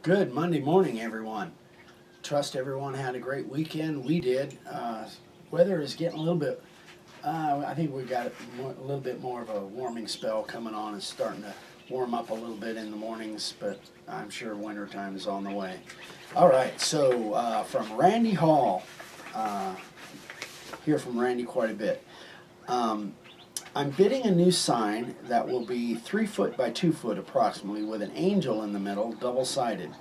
Good Monday morning, everyone. Trust everyone had a great weekend. We did. Weather is getting a little bit, I think we got a little bit more of a warming spell coming on. It's starting to warm up a little bit in the mornings, but I'm sure wintertime is on the way. All right, so from Randy Hall, hear from Randy quite a bit. I'm bidding a new sign that will be 3 foot by 2 foot approximately, with an angel in the middle, double-sided.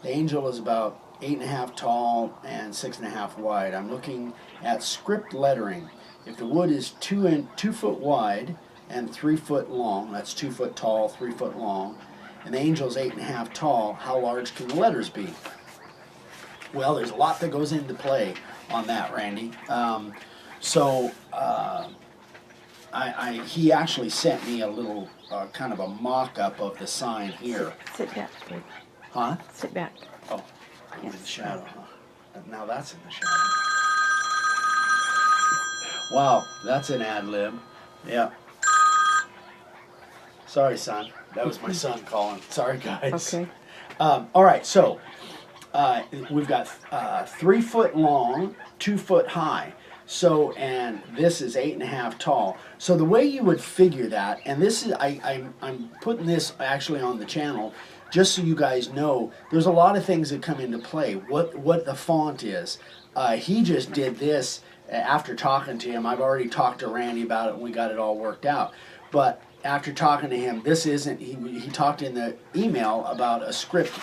The angel is about 8.5 tall and 6.5 wide. I'm looking at script lettering. If the wood is 2 foot wide and 3 foot long, that's 2 foot tall, 3 foot long, and the angel is 8.5 tall, how large can the letters be? Well, there's a lot that goes into play on that, Randy. He actually sent me a little kind of a mock-up of the sign here. Sit back, babe. Huh? Sit back. Oh, I'm in the shadow, huh? Now that's in the shadow. Wow, that's an ad lib. Yeah. Sorry, son. That was my son calling. Sorry, guys. Okay. All right, so we've got 3 foot long, 2 foot high. So, and this is 8.5 tall. So the way you would figure that, and this is, I'm putting this actually on the channel, just so you guys know, there's a lot of things that come into play. What the font is. He just did this after talking to him. I've already talked to Randy about it and we got it all worked out. But after talking to him, this isn't, he talked in the email about a script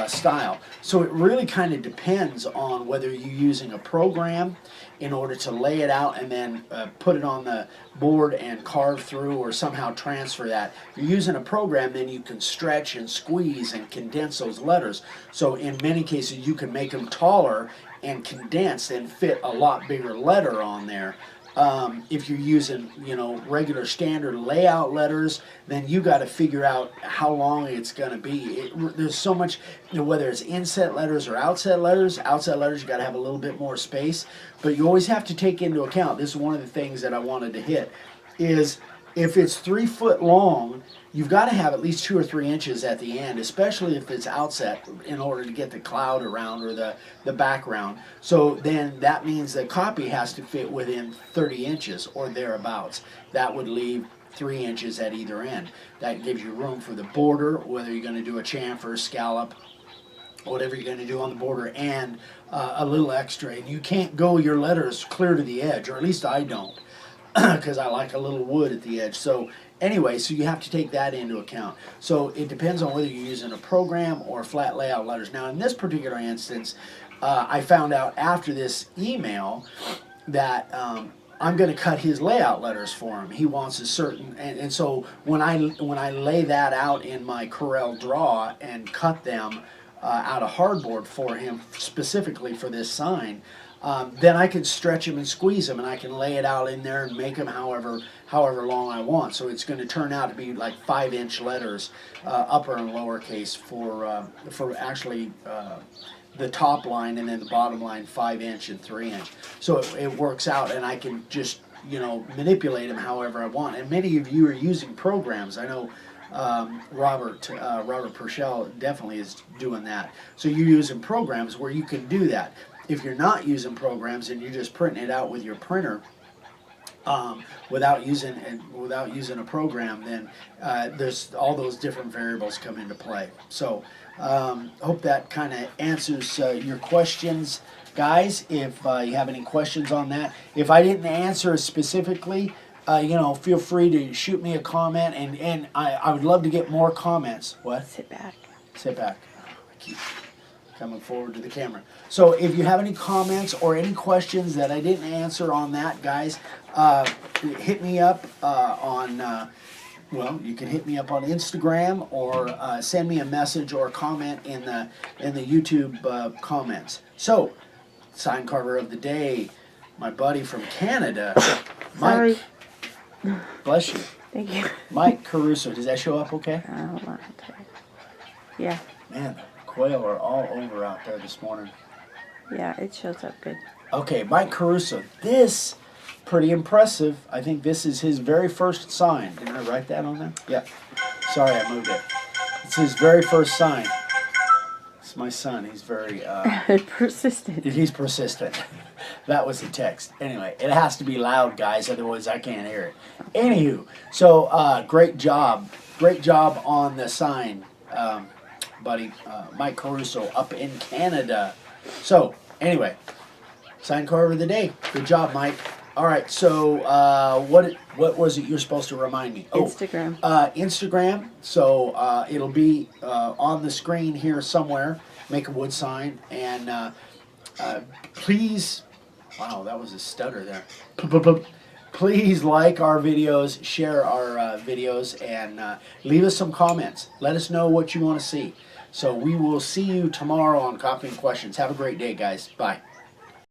style. So it really kind of depends on whether you're using a program in order to lay it out and then put it on the board and carve through or somehow transfer that. If you're using a program, then you can stretch and squeeze and condense those letters. So in many cases you can make them taller and condense and fit a lot bigger letter on there. If you're using, regular standard layout letters, then you got to figure out how long it's going to be. There's so much, whether it's inset letters or outset letters. Outset letters, you got to have a little bit more space, but you always have to take into account. This is one of the things that I wanted to hit, is if it's 3 foot long, you've got to have at least 2 or 3 inches at the end, especially if it's outset, in order to get the cloud around or the background. So then that means the copy has to fit within 30 inches or thereabouts. That would leave 3 inches at either end. That gives you room for the border, whether you're going to do a chamfer, scallop, whatever you're going to do on the border, and a little extra. And you can't go your letters clear to the edge, or at least I don't, because I like a little wood at the edge. So anyway, so you have to take that into account. So it depends on whether you're using a program or flat layout letters. Now in this particular instance, I found out after this email that I'm going to cut his layout letters for him. He wants a certain, and so when I lay that out in my Corel Draw and cut them out of hardboard for him specifically for this sign, then I can stretch them and squeeze them, and I can lay it out in there and make them however long I want. So it's going to turn out to be like 5-inch letters, upper and lower case, for actually the top line, and then the bottom line 5-inch and 3-inch. So it works out, and I can just manipulate them however I want. And many of you are using programs. I know Robert Purcell definitely is doing that. So you're using programs where you can do that. If you're not using programs and you're just printing it out with your printer without using a program, then there's all those different variables come into play. So hope that kind of answers your questions, guys. If you have any questions on that, if I didn't answer specifically, feel free to shoot me a comment, and I would love to get more comments. What? Sit back. Sit back. I keep coming forward to the camera. So if you have any comments or any questions that I didn't answer on that, guys, hit me up you can hit me up on Instagram, or send me a message or comment in the YouTube comments. So, sign carver of the day, my buddy from Canada, Mike. Sorry. Bless you. Thank you. Mike Caruso. Does that show up okay? Hold on. Yeah. Man, quail are all over out there this morning. Yeah, it shows up good. Okay, Mike Caruso. This, pretty impressive. I think this is his very first sign. Didn't I write that on there? Yeah. Sorry, I moved it. It's his very first sign. It's my son. He's very Persistent. he's persistent. That was the text. Anyway, it has to be loud, guys, otherwise I can't hear it. Anywho, so great job on the sign, buddy. Mike Caruso up in Canada. So anyway, sign carver of the day. Good job, Mike. All right, so what was it you're supposed to remind me? Instagram. Instagram. So it'll be on the screen here somewhere. Make a wood sign and please. Wow, that was a stutter there. Please like our videos, share our videos, and leave us some comments. Let us know what you want to see. So we will see you tomorrow on Copying Questions. Have a great day, guys. Bye.